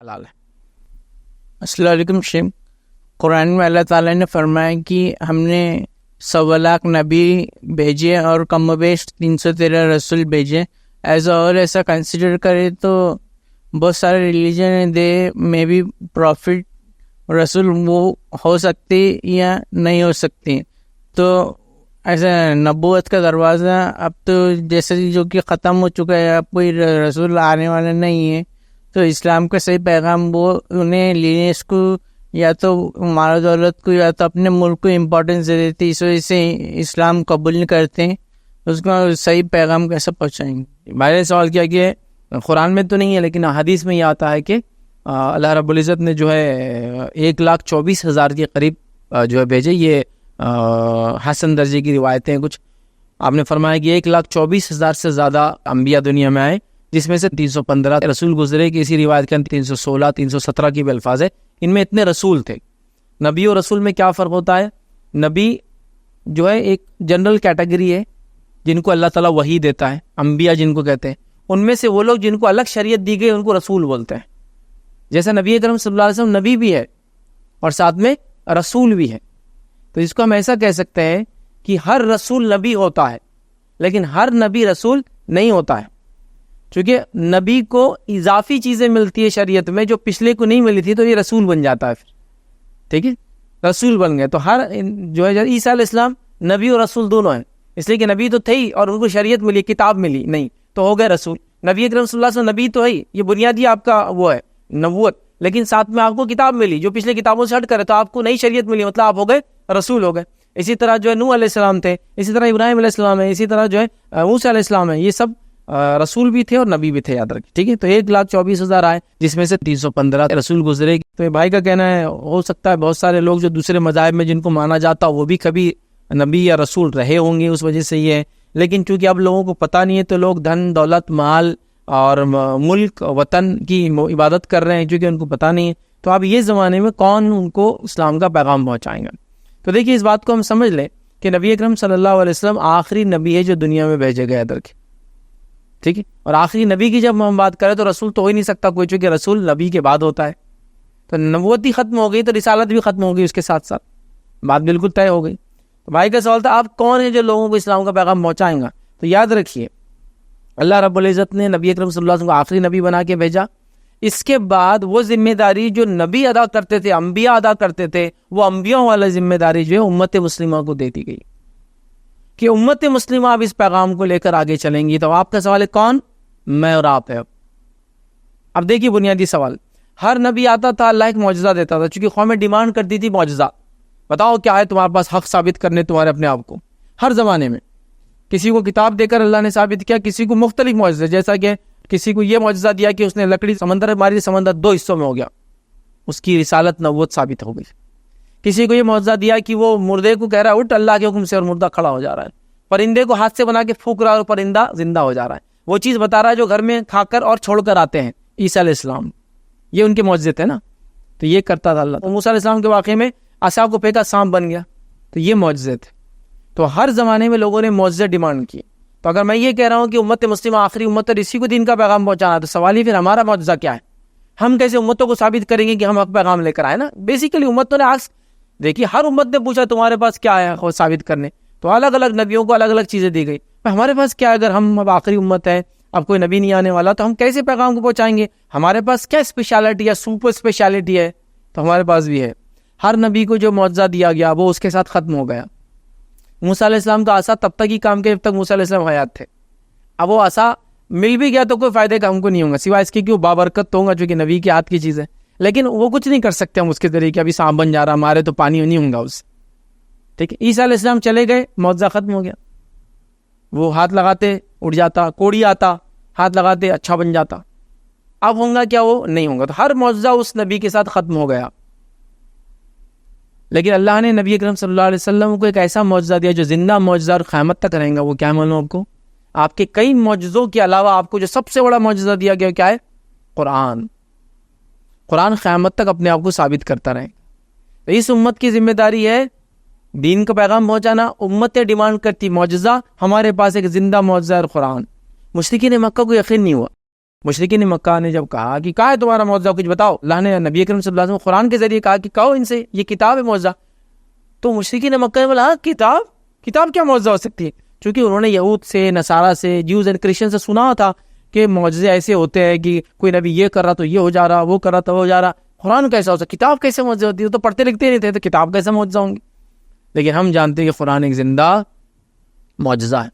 حلال ہے۔ السلام علیکم شیم، قرآن میں اللہ تعالیٰ نے فرمایا کہ ہم نے 1.25 لاکھ نبی بھیجے اور کم و بیش 313 رسول بھیجے۔ ایسا کنسیڈر کرے تو بہت سارے ریلیجن دے میں بھی پروفٹ رسول وہ ہو سکتے یا نہیں ہو سکتے، تو ایسا نبوت کا دروازہ اب تو جیسے جو کہ ختم ہو چکا ہے، اب کوئی رسول آنے والا نہیں ہے، تو اسلام کا صحیح پیغام وہ انہیں لینس کو یا تو مال دولت کو یا تو اپنے ملک کو امپورٹنس دے دیتے، اس وجہ سے اسلام قبول نہیں کرتے ہیں، اس کا صحیح پیغام کیسے پہنچائیں گے؟ بھائی نے سوال کیا کہ قرآن میں تو نہیں ہے لیکن حدیث میں یہ آتا ہے کہ اللہ رب العزت نے جو ہے 1,24,000 کے قریب جو ہے بھیجے۔ یہ حسن درجے کی روایتیں ہیں کچھ۔ آپ نے فرمایا کہ 1,24,000 سے زیادہ انبیاء دنیا میں آئے، جس میں سے 315 رسول گزرے، کہ اسی روایت کے اندر 316 317 کی بھی الفاظ ہے۔ ان میں اتنے رسول تھے۔ نبی اور رسول میں کیا فرق ہوتا ہے؟ نبی جو ہے ایک جنرل کیٹیگری ہے جن کو اللہ تعالیٰ وحی دیتا ہے، انبیاء جن کو کہتے ہیں، ان میں سے وہ لوگ جن کو الگ شریعت دی گئی ان کو رسول بولتے ہیں۔ جیسے نبی اکرم صلی اللہ علیہ وسلم نبی بھی ہے اور ساتھ میں رسول بھی ہے، تو اس کو ہم ایسا کہہ سکتے ہیں کہ ہر رسول نبی ہوتا ہے لیکن ہر نبی رسول نہیں ہوتا ہے، چونکہ نبی کو اضافی چیزیں ملتی ہے شریعت میں جو پچھلے کو نہیں ملی تھی، تو یہ رسول بن جاتا ہے پھر، ٹھیک ہے، رسول بن گئے۔ تو ہر جو ہے عیسیٰ علیہ السلام نبی اور رسول دونوں ہیں، اس لیے کہ نبی تو تھے ہی اور ان کو شریعت ملی، کتاب ملی نہیں، تو ہو گئے رسول۔ نبی اکرم صلی اللہ علیہ وسلم نبی تو ہے ہی، یہ بنیادی آپ کا وہ ہے نبوت، لیکن ساتھ میں آپ کو کتاب ملی جو پچھلے کتابوں سے ہٹ کر ہے، تو آپ کو نئی شریعت ملی، مطلب آپ ہو گئے رسول ہو گئے۔ اسی طرح جو ہے نوح علیہ السلام تھے، اسی طرح ابراہیم علیہ السلام ہے، اسی طرح جو ہے موسیٰ علیہ السلام ہے، یہ سب رسول بھی تھے اور نبی بھی تھے، یاد رکھیں، ٹھیک ہے۔ تو 1,24,000 آئے جس میں سے 315 رسول گزرے۔ تو یہ بھائی کا کہنا ہے ہو سکتا ہے بہت سارے لوگ جو دوسرے مذاہب میں جن کو مانا جاتا وہ بھی کبھی نبی یا رسول رہے ہوں گے، اس وجہ سے یہ ہے، لیکن چونکہ اب لوگوں کو پتہ نہیں ہے تو لوگ دھن دولت مال اور ملک وطن کی عبادت کر رہے ہیں، چونکہ ان کو پتہ نہیں ہے۔ تو اب یہ زمانے میں کون ان کو اسلام کا پیغام پہنچائیں گا؟ تو دیکھیے اس بات کو ہم سمجھ لیں کہ نبی اکرم صلی اللہ علیہ وسلم آخری نبی ہے جو دنیا میں بھیجے گئے، ادھر کے، ٹھیک ہے۔ اور آخری نبی کی جب ہم بات کریں تو رسول تو ہو ہی نہیں سکتا کوئی، چونکہ رسول نبی کے بعد ہوتا ہے، تو نبوت ہی ختم ہو گئی تو رسالت بھی ختم ہو گئی، اس کے ساتھ ساتھ بات بالکل طے ہو گئی۔ تو بھائی کا سوال تھا آپ کون ہیں جو لوگوں کو اسلام کا پیغام پہنچائیں گا؟ تو یاد رکھیے اللہ رب العزت نے نبی اکرم صلی اللہ علیہ وسلم کو آخری نبی بنا کے بھیجا، اس کے بعد وہ ذمہ داری جو نبی ادا کرتے تھے، انبیاء ادا کرتے تھے، وہ انبیاء والا ذمہ داری جو ہے امت مسلمہ کو دے دی گئی کہ امت مسلمہ اب اس پیغام کو لے کر آگے چلیں گی۔ تو آپ کا سوال ہے کون؟ میں اور آپ ہے۔ اب دیکھیے بنیادی سوال، ہر نبی آتا تھا اللہ ایک معجزہ دیتا تھا، چونکہ قومیں ڈیمانڈ کرتی تھی معجزہ، بتاؤ کیا ہے تمہارے پاس حق ثابت کرنے تمہارے اپنے آپ کو۔ ہر زمانے میں کسی کو کتاب دے کر اللہ نے ثابت کیا، کسی کو مختلف معجزے، جیسا کہ کسی کو یہ معجزہ دیا کہ اس نے لکڑی سمندر ماری، سمندر 2 حصوں میں ہو گیا، اس کی رسالت نبوت ثابت ہو گئی۔ کسی کو یہ معجزہ دیا کہ وہ مردے کو کہہ رہا ہے اٹھ اللہ کے حکم سے، اور مردہ کھڑا ہو جا رہا ہے۔ پرندے کو ہاتھ سے بنا کے پھونک رہا ہے اور پرندہ زندہ ہو جا رہا ہے، وہ چیز بتا رہا ہے جو گھر میں کھا کر اور چھوڑ کر آتے ہیں عیسیٰ علیہ السلام، یہ ان کے معجزے تھے نا، تو یہ کرتا تھا اللہ۔ موسیٰ علیہ السلام کے واقعے میں عصا کو پھینکا سانپ بن گیا، تو یہ معجزے تھے۔ تو ہر زمانے میں لوگوں نے معجزے ڈیمانڈ کیے۔ تو اگر میں یہ کہہ رہا ہوں کہ امت مسلمہ آخری امت اور اسی کو دین کا پیغام پہنچانا ہے، تو سوال ہی پھر ہمارا معجزہ کیا ہے؟ ہم کیسے امتوں کو ثابت کریں گے کہ ہم حق پیغام لے کر آئے نا؟ بیسیکلی امتوں نے دیکھیے ہر امت نے پوچھا تمہارے پاس کیا ہے خود ثابت کرنے، تو الگ الگ نبیوں کو الگ الگ چیزیں دی گئی۔ ہمارے پاس کیا ہے؟ اگر ہم اب آخری امت ہے، اب کوئی نبی نہیں آنے والا، تو ہم کیسے پیغام کو پہنچائیں گے؟ ہمارے پاس کیا اسپیشلٹی ہے، سپر اسپیشلٹی ہے؟ تو ہمارے پاس بھی ہے۔ ہر نبی کو جو معجزہ دیا گیا وہ اس کے ساتھ ختم ہو گیا۔ موسیٰ علیہ السلام کا عصا تب تک ہی کام کیا جب تک موسیٰ علیہ السلام حیات تھے۔ اب وہ عصا مل بھی گیا تو کوئی فائدے کا ہم کو نہیں ہوگا، سوائے اس کے کہ وہ بابرکت تو ہوگا جو کہ نبی کے ہاتھ کی چیز ہے، لیکن وہ کچھ نہیں کر سکتے ہم اس کے ذریعے کہ ابھی سانپ بن جا رہا ہمارے تو پانی نہیں ہوگا اس، ٹھیک ہے۔ عیسیٰ علیہ السلام چلے گئے، معجزہ ختم ہو گیا، وہ ہاتھ لگاتے اڑ جاتا، کوڑی آتا ہاتھ لگاتے اچھا بن جاتا، اب ہوگا کیا؟ وہ نہیں ہوگا۔ تو ہر معجزہ اس نبی کے ساتھ ختم ہو گیا، لیکن اللہ نے نبی اکرم صلی اللہ علیہ وسلم کو ایک ایسا معجزہ دیا جو زندہ معجزہ اور قیامت تک رہیں گا۔ وہ کیا معلوم آپ کو؟ آپ کے کئی معجزوں کے علاوہ آپ کو جو سب سے بڑا معجزہ دیا گیا کیا ہے؟ قرآن۔ قرآن قیامت تک اپنے آپ کو ثابت کرتا رہے۔ تو اس امت کی ذمہ داری ہے دین کا پیغام پہنچانا۔ امتیں ڈیمانڈ کرتی معجزہ، ہمارے پاس ایک زندہ معجزہ اور قرآن۔ مشرکین مکہ کو یقین نہیں ہوا، مشرکین مکہ نے جب کہا کہ کہاں ہے تمہارا معجزہ، کچھ بتاؤ، اللہ نے نبی اکرم صلی اللہ علیہ وسلم قرآن کے ذریعے کہا کہ کہو ان سے یہ کتاب ہے معجزہ. تو مشرکین مکہ نے بولا کتاب کیا معجزہ ہو سکتی ہے؟ چونکہ انہوں نے یہود سے، نصارہ سے، جیوز اینڈ کرسچن سے سنا تھا کہ معجزے ایسے ہوتے ہیں کہ کوئی نبی یہ کر رہا تو یہ ہو جا رہا، وہ کر رہا تو وہ ہو جا رہا. قرآن کیسا ہو سکتا، کتاب کیسے معجزے ہوتی ہے؟ تو پڑھتے لکھتے نہیں تھے تو کتاب کیسے معجزہ ہوں گی؟ لیکن ہم جانتے ہیں کہ قرآن ایک زندہ معجزہ ہے.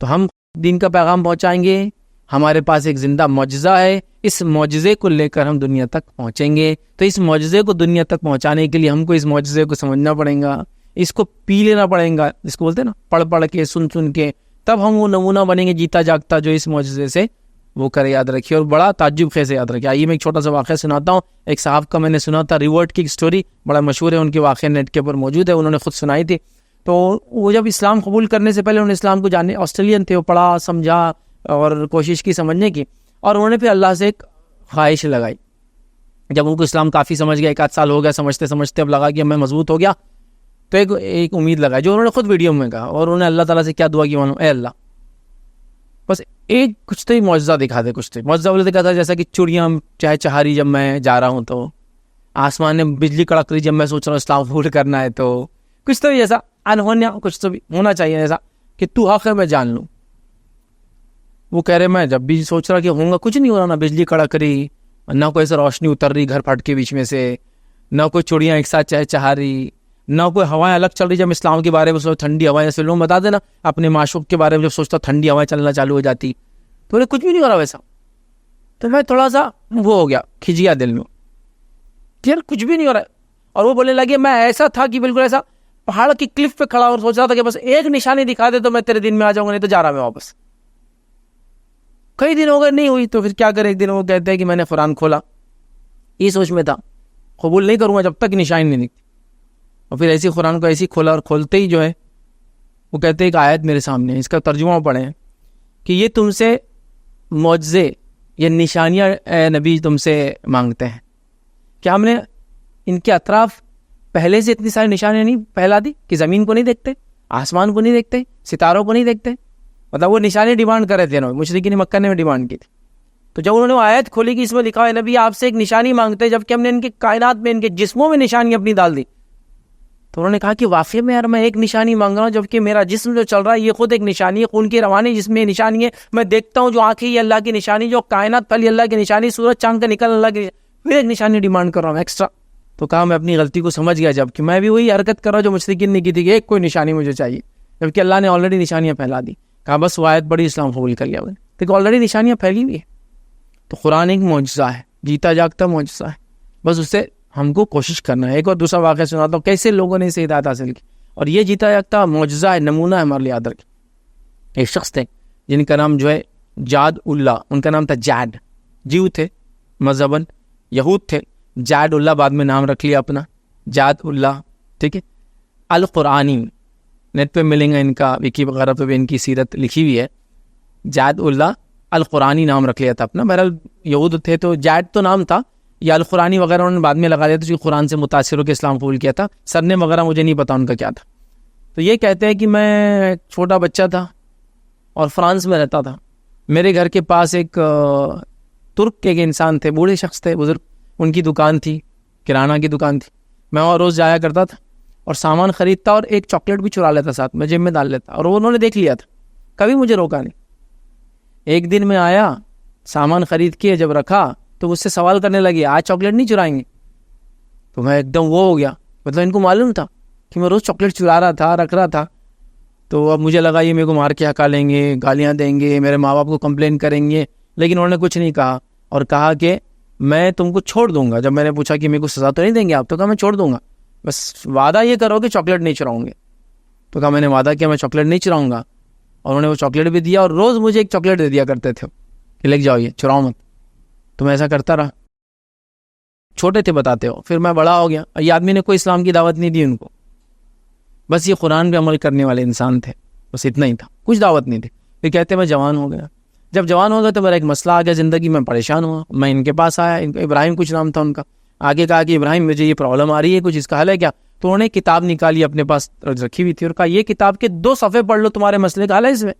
تو ہم دین کا پیغام پہنچائیں گے، ہمارے پاس ایک زندہ معجزہ ہے، اس معجزے کو لے کر ہم دنیا تک پہنچیں گے. تو اس معجزے کو دنیا تک پہنچانے کے لیے ہم کو اس معجزے کو سمجھنا پڑے گا، اس کو پی لینا پڑے گا، اس کو بولتے ہیں نا پڑھ کے سن کے، تب ہم وہ نمونہ بنیں گے جیتا جاگتا جو اس معجزے سے وہ کرے. یاد رکھیے اور بڑا تعجب خیز یاد رکھیے. آئیے میں ایک چھوٹا سا واقعہ سناتا ہوں. ایک صاحب کا میں نے سنا تھا، ریورٹ کی اسٹوری بڑا مشہور ہے، ان کے واقعہ نیٹ کے اوپر موجود ہے، انہوں نے خود سنائی تھی. تو وہ جب اسلام قبول کرنے سے پہلے انہوں نے اسلام کو جاننے، آسٹریلین تھے، وہ پڑھا سمجھا اور کوشش کی سمجھنے کی، اور انہوں نے پھر اللہ سے ایک خواہش لگائی. جب ان کو اسلام کافی سمجھ گیا، 1 آدھ سال ہو گیا سمجھتے سمجھتے، اب لگا کہ میں مضبوط ہو گیا، تو ایک امید لگائی جو انہوں نے خود ویڈیو میں کہا. اور انہوں نے اللہ تعالیٰ سے کیا دعا کی؟ اے اللہ بس ایک کچھ تو ہی معجزہ دکھا دے. کچھ تو معجزہ بولے تو کہتا جیسا کہ چڑیاں چاہے چہاری جب میں جا رہا ہوں تو آسمان میں بجلی کڑک رہی جب میں سوچ رہا ہوں اسلام قبول کرنا ہے، تو کچھ تو بھی ایسا انہونیا کچھ تو بھی ہونا چاہیے ایسا کہ تو حق ہے میں جان لوں. وہ کہہ رہے میں جب بھی سوچ رہا کہ ہوں گا، کچھ نہیں ہو رہا، نہ بجلی کڑک رہی، نہ کوئی ایسا روشنی اتر رہی گھر پھٹ کے بیچ میں سے، نہ کوئی چڑیاں ایک ساتھ چاہے چہا رہی، نہ کوئی ہوائیں الگ چل رہی. جب اسلام کے بارے میں سوچ ٹھنڈی ہوائیں، جیسے لوگ بتا دینا اپنے معشوق کے بارے میں جب سوچتا ٹھنڈی ہوائیں چلنا چالو ہو جاتی، تو انہیں کچھ بھی نہیں ہو رہا ویسا. تو میں تھوڑا سا وہ ہو گیا، کھج گیا دل میں کہ یار کچھ بھی نہیں ہو رہا ہے. اور وہ بولنے لگے میں ایسا تھا کہ بالکل ایسا پہاڑ کی کلف پہ کھڑا اور سوچ رہا تھا کہ بس ایک نشانی دکھا دے تو میں تیرے دن میں آ جاؤں گا، نہیں تو جا رہا میں واپس. کئی دن ہو گئے نہیں ہوئی، تو پھر کیا کرے؟ ایک دن وہ کہتے ہیں کہ میں نے قرآن کھولا، یہ سوچ میں تھا قبول نہیں کروں گا جب تک نشانی نہیں دکھتی. اور پھر ایسی قرآن کو ایسی کھولا، اور کھولتے ہی جو ہے وہ کہتے ہیں ایک آیت میرے سامنے، اس کا ترجمہ پڑھیں کہ یہ تم سے معجزے یا نشانیاں اے نبی تم سے مانگتے ہیں. کیا ہم نے ان کے اطراف پہلے سے اتنی ساری نشانیاں نہیں پھیلا دی کہ زمین کو نہیں دیکھتے، آسمان کو نہیں دیکھتے، ستاروں کو نہیں دیکھتے؟ مطلب وہ نشانی ڈیمانڈ کر رہے تھے نا، مشرکین مکہ نے ڈیمانڈ کی تھی. تو جب انہوں نے وہ آیت کھولی کہ اس میں لکھا ہے نبی آپ سے ایک نشانی مانگتے ہیں، جبکہ ہم نے ان کے کائنات میں ان کے جسموں میں نشانی اپنی ڈال دی، تو انہوں نے کہا کہ واقعی میں یار میں ایک نشانی مانگ رہا ہوں، جبکہ میرا جسم جو چل رہا ہے یہ خود ایک نشانی ہے، خون کی روانی جس میں نشانی ہے. میں دیکھتا ہوں جو آنکھیں یہ اللہ کی نشانی، جو کائنات پھیلی اللہ کی نشانی، سورج چاند کا نکل اللہ کی، پھر ایک نشانی ڈیمانڈ کر رہا ہوں ایکسٹرا. تو کہا میں اپنی غلطی کو سمجھ گیا، جب کہ میں بھی وہی حرکت کر رہا ہوں جو مشرکین نے کی تھی کہ ایک کوئی نشانی مجھے چاہیے، جبکہ اللہ نے آلریڈی نشانیاں پھیلا دی. کہا بس وہ آیت بڑی اسلام قبول کر لیا، دیکھو آلریڈی نشانیاں پھیلی ہوئی ہے. تو قرآن ایک معجزہ ہے، جیتا جاگتا معجزہ ہے، بس اس سے ہم کو کوشش کرنا ہے. ایک اور دوسرا واقعہ سناتا ہوں کیسے لوگوں نے اسے ہدایت حاصل کی، اور یہ جیتا جاگتا معجزہ ہے، نمونہ ہے ہمارے لیے. یاد رکھیں ایک شخص تھے جن کا نام جو ہے جاد اللہ، ان کا نام تھا جاد. جیو تھے مذہباً، یہود تھے، جاد اللہ بعد میں نام رکھ لیا اپنا، جاد اللہ. ٹھیک ہے، القرآنی نیٹ پہ ملیں گا، ان کا وکی وغیرہ پہ بھی ان کی سیرت لکھی ہوئی ہے. جاد اللہ القرآنی نام رکھ لیا تھا اپنا. بہرحال یہود تھے تو جاد تو نام تھا، یا القرآنی وغیرہ انہوں نے بعد میں لگا دیا تھا جو قرآن سے متاثر ہو کے اسلام قبول کیا تھا. سرنے وغیرہ مجھے نہیں پتا ان کا کیا تھا. تو یہ کہتے ہیں کہ میں چھوٹا بچہ تھا اور فرانس میں رہتا تھا. میرے گھر کے پاس ایک ترک کے انسان تھے، بوڑھے شخص تھے، بزرگ، ان کی دکان تھی، کرانہ کی دکان تھی. میں اور روز جایا کرتا تھا اور سامان خریدتا اور ایک چاکلیٹ بھی چرا لیتا ساتھ میں، جیب میں ڈال لیتا، اور وہ انہوں نے دیکھ لیا تھا، کبھی مجھے روکا نہیں. ایک دن میں آیا، سامان خرید کے جب رکھا تو مجھ سے سوال کرنے لگے آج چاکلیٹ نہیں چرائیں گے؟ تو میں ایک دم وہ ہو گیا، مطلب ان کو معلوم تھا کہ میں روز چاکلیٹ چرا رہا تھا، رکھ رہا تھا. تو اب مجھے لگا یہ میرے کو مار کے ہکا لیں گے، گالیاں دیں گے، میرے ماں باپ کو کمپلین کریں گے. لیکن انہوں نے کچھ نہیں کہا اور کہا کہ میں تم کو چھوڑ دوں گا. جب میں نے پوچھا کہ میرے کو سزا تو نہیں دیں گے آپ؟ تو کہا میں چھوڑ دوں گا، بس وعدہ یہ کرو کہ چاکلیٹ نہیں چراؤں گے. تو کہا میں نے وعدہ کیا میں چاکلیٹ نہیں چراؤں گا. اور انہوں نے وہ چاکلیٹ بھی دیا اور روز مجھے ایک چاکلیٹ دے دیا کرتے تھے کہ لے جاؤ یہ چراؤ مت. تو میں ایسا کرتا رہا. چھوٹے تھے بتاتے ہو، پھر میں بڑا ہو گیا. یہ آدمی نے کوئی اسلام کی دعوت نہیں دی ان کو، بس یہ قرآن پہ عمل کرنے والے انسان تھے، بس اتنا ہی تھا، کچھ دعوت نہیں تھی. پھر کہتے میں جوان ہو گیا. جب جوان ہو گیا تو میرا ایک مسئلہ آ گیا زندگی میں، پریشان ہوا. میں ان کے پاس آیا، ابراہیم کچھ نام تھا ان کا. آگے کہا کہ ابراہیم مجھے یہ پرابلم آ رہی ہے، کچھ اس کا حل ہے کیا؟ تو انہوں نے کتاب نکالی اپنے پاس رکھی ہوئی تھی اور کہا یہ کتاب کے 2 صفحے پڑھ لو، تمہارے مسئلے کا حل ہے اس میں.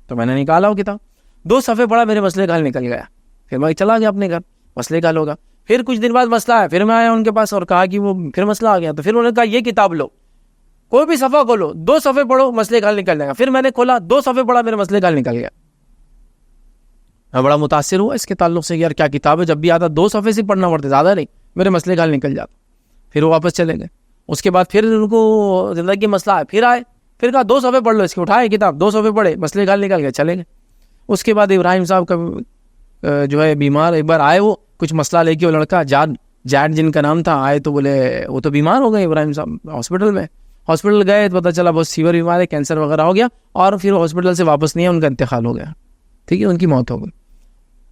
تو میں نے نکالا وہ کتاب، 2 صفحے پڑھا، میرے مسئلے کا حل نکل گیا. پھر میں چلا گیا اپنے گھر, مسئلے کا حل ہوگا. پھر کچھ دن بعد مسئلہ آیا, پھر میں آیا ان کے پاس اور کہا کہ وہ پھر مسئلہ آ گیا. تو پھر انہوں نے کہا یہ کتاب لو, کوئی بھی صفحہ کھولو, 2 صفحے پڑھو, مسئلے کا حل نکل جائے گا. پھر میں نے کھولا, 2 صفحے پڑھا, میرے مسئلے کا حل نکل گیا. میں بڑا متاثر ہوا اس کے تعلق سے, یار کیا کتاب ہے, جب بھی آتا 2 صفحے سے پڑھنا پڑتا, زیادہ نہیں, میرے مسئلے کا حل نکل جاتا. پھر وہ واپس چلے گئے. اس کے بعد پھر ان کو زندگی مسئلہ آیا, پھر آئے, پھر کہا 2 صفحے پڑھ لو, اس کے اٹھائے کتاب, 2 صفحے پڑھے, مسئلے کا حل نکل گئے, چلے گئے. اس کے بعد ابراہیم صاحب کا جو ہے بیمار, ایک بار آئے وہ کچھ مسئلہ لے کے, وہ لڑکا جاٹ جن کا نام تھا, آئے تو بولے وہ تو بیمار ہو گئے ابراہیم صاحب ہاسپٹل میں. ہاسپٹل گئے تو پتہ چلا بہت سیور بیمار ہے, کینسر وغیرہ ہو گیا, اور پھر ہاسپٹل سے واپس نہیں ہے, ان کا انتقال ہو گیا. ٹھیک ہے, ان کی موت ہو گئی.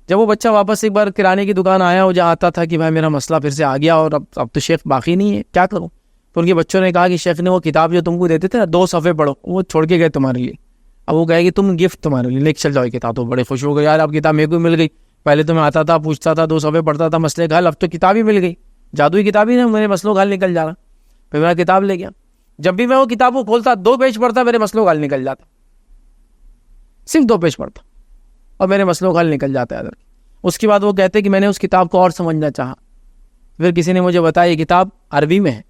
جب وہ بچہ واپس ایک بار کرانے کی دکان آیا, وہ جہاں آتا تھا کہ بھائی میرا مسئلہ پھر سے آ گیا اور اب تو شیخ باقی نہیں ہے, کیا کروں. تو ان کے بچوں نے کہا کہ شیخ نے وہ کتاب جو تم کو دیتے تھے نا 2 صفحے پڑھو, وہ چھوڑ کے گئے تمہارے لیے. اب وہ کہے کہ تم گفٹ تمہارے لیے لے کے چل جاؤ کتاب. تو بڑے خوش ہو گئے, یار اب کتاب میرے کو مل گئی, پہلے تو میں آتا تھا پوچھتا تھا 2 صفحے پڑھتا تھا مسئلے کا حل, اب تو کتاب ہی مل گئی, جادوئی کتاب ہی نا, میرے مسئلوں کا حل نکل جا رہا. پھر میرا کتاب لے گیا. جب بھی میں وہ کتاب کو کھولتا 2 پیج پڑھتا, میرے مسئلوں کا حل نکل جاتا, صرف 2 پیج پڑھتا اور میرے مسئلوں کا حل نکل جاتا ہے. اس کے بعد وہ کہتے کہ میں نے اس کتاب کو اور سمجھنا چاہا, پھر کسی نے مجھے بتایا یہ کتاب عربی میں ہے.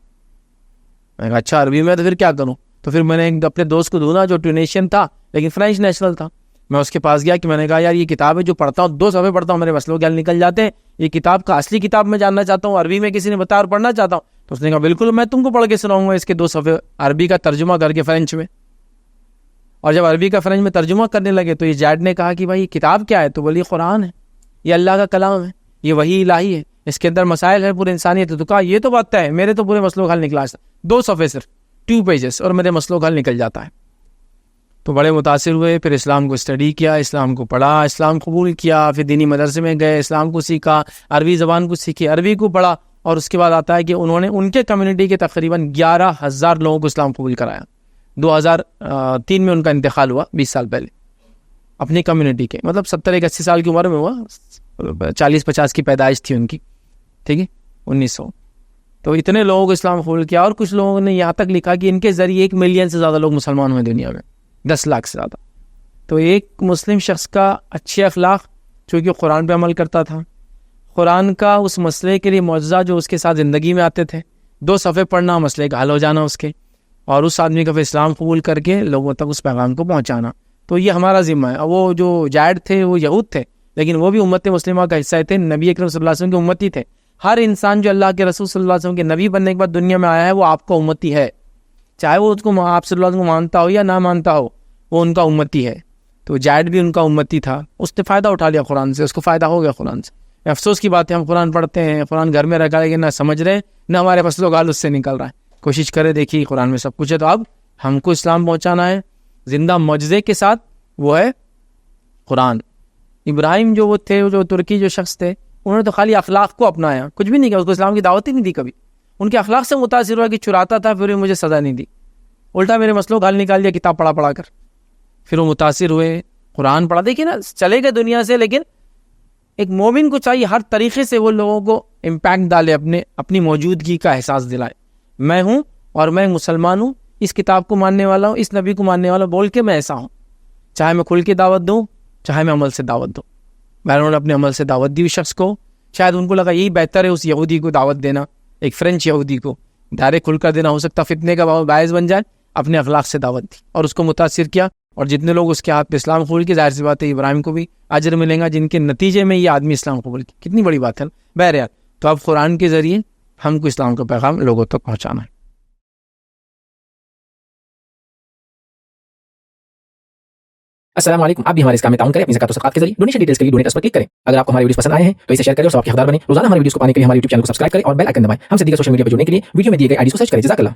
میں نے کہا اچھا عربی میں, تو پھر کیا کروں. تو پھر میں نے اپنے دوست کو ڈھونڈا جو ٹونیشین تھا لیکن فرینچ نیشنل تھا. میں اس کے پاس گیا کہ میں نے کہا یار یہ کتاب ہے جو پڑھتا ہوں 2 صفحے پڑھتا ہوں, میرے مسئلوں کے حل نکل جاتے ہیں, یہ کتاب کا اصلی کتاب میں جاننا چاہتا ہوں, عربی میں کسی نے بتایا اور پڑھنا چاہتا ہوں. تو اس نے کہا بالکل, میں تم کو پڑھ کے سناؤں گا اس کے 2 صفحے عربی کا ترجمہ کر کے فرینچ میں. اور جب عربی کا فرینچ میں ترجمہ کرنے لگے تو یہ جیڈ نے کہا کہ بھائی یہ کتاب کیا ہے. تو بولی قرآن ہے, یہ اللہ کا کلام ہے, یہ وحی الہی ہے, اس کے اندر مسائل ہے پورے انسانیت. تو کہا یہ تو بات ہے, میرے تو پورے مسئلوں کا حل نکلا, 2 صفحے صرف 2 پیجز, اور میرے مسئلوں کا حل نکل جاتا ہے. تو بڑے متاثر ہوئے. پھر اسلام کو اسٹڈی کیا, اسلام کو پڑھا, اسلام قبول کیا, پھر دینی مدرسے میں گئے, اسلام کو سیکھا, عربی زبان کو سیکھی, عربی کو پڑھا. اور اس کے بعد آتا ہے کہ انہوں نے ان کے کمیونٹی کے تقریباً 11,000 لوگوں کو اسلام قبول کرایا. 2003 میں ان کا انتقال ہوا, 20 سال پہلے, اپنی کمیونٹی کے, مطلب 70-80 سال کی عمر میں ہوا, 40-50 کی پیدائش تھی ان کی. ٹھیک ہے, 1900. تو اتنے لوگوں کو اسلام قبول کیا. اور کچھ لوگوں نے یہاں تک لکھا کہ ان کے ذریعے 1 ملین سے زیادہ لوگ مسلمان ہوئے دنیا میں, 10 لاکھ سے زیادہ. تو ایک مسلم شخص کا اچھے اخلاق, چونکہ قرآن پہ عمل کرتا تھا, قرآن کا اس مسئلے کے لیے معجزہ جو اس کے ساتھ زندگی میں آتے تھے, 2 صفحے پڑھنا, مسئلے کا حل ہو جانا اس کے, اور اس آدمی کا پھر اسلام قبول کر کے لوگوں تک اس پیغام کو پہنچانا. تو یہ ہمارا ذمہ ہے. وہ جو جائد تھے وہ یہود تھے, لیکن وہ بھی امت مسلمہ کا حصہ تھے, نبی اکرم صلی اللہ علیہ وسلم کے امتی تھے. ہر انسان جو اللہ کے رسول صلی اللہ علیہ وسلم کے نبی بننے کے بعد دنیا میں آیا ہے, وہ آپ کا امتی ہے, چاہے وہ اس کو آپ صلی اللہ علیہ وسلم کو مانتا ہو یا نہ مانتا ہو, وہ ان کا امتی ہے. تو جائد بھی ان کا امتی تھا, اس نے فائدہ اٹھا لیا قرآن سے, اس کو فائدہ ہو گیا قرآن سے. افسوس کی بات ہے, ہم قرآن پڑھتے ہیں, قرآن گھر میں رکھا لیکن نہ سمجھ رہے, نہ ہمارے مسئلوں کا حل اس سے نکل رہا ہے. کوشش کرے, دیکھیے قرآن میں سب کچھ ہے. تو اب ہم کو اسلام پہنچانا ہے زندہ معجزے کے ساتھ, وہ ہے قرآن. ابراہیم جو وہ تھے, جو ترکی جو شخص تھے, انہوں نے تو خالی اخلاق کو اپنایا, کچھ بھی نہیں کیا, اس کو اسلام کی دعوت ہی نہیں دی کبھی. ان کے اخلاق سے متاثر ہوا کہ چراتا تھا, پھر مجھے سزا نہیں دی, الٹا میرے مسئلوں کا حل نکال دیا کتاب پڑھا کر. پھر وہ متاثر ہوئے, قرآن پڑھا. دیکھیے نا, چلے گئے دنیا سے, لیکن ایک مومن کو چاہیے ہر طریقے سے وہ لوگوں کو امپیکٹ ڈالے, اپنی موجودگی کا احساس دلائے. میں ہوں اور میں مسلمان ہوں, اس کتاب کو ماننے والا ہوں, اس نبی کو ماننے والا بول کے میں ایسا ہوں. چاہے میں کھل کے دعوت دوں, چاہے میں عمل سے دعوت دوں. میں نے اپنے عمل سے دعوت دی اس شخص کو, شاید ان کو لگا یہی بہتر ہے اس یہودی کو دعوت دینا, ایک فرینچ یہودی کو ڈائریکٹ کھل کر دینا, ہو سکتا فتنے کا باعث بن جائے. اپنے اخلاق سے دعوت دی اور اس کو متاثر کیا, اور جتنے لوگ اس کے ہاتھ پہ اسلام قبول کی, ظاہر سی بات ہے ابراہیم کو بھی اجر ملے گا, جن کے نتیجے میں یہ آدمی اسلام قبول کی. کتنی بڑی بات ہے. بہرحال, تو اب قرآن کے ذریعے ہم کو اسلام کا پیغام لوگوں تک پہنچانا ہے. السلام علیکم. آپ بھی ہمارے اس کام میں تعاون کریں اپنی زکات و صدقات کے ذریعے. ڈونیشن ڈیٹیلز کے لیے ڈونیٹ اس پر کلک کریں. اگر آپ کو ہمارے ویڈیوز پسند آئے ہیں تو اسے شیئر کریں اور ثواب کے حقدار بنیں. روزانہ ہمارے ویڈیوز کو پانے کے لیے ہمارے یوٹیوب چینل کو سبسکرائب کریں اور بیل آئکن دبائیں. ہم سے دیگر سوشل میڈیا پر جڑنے کے لیے ویڈیو میں دیے گئے آئی ڈی کو سرچ کریں. جزاک اللہ.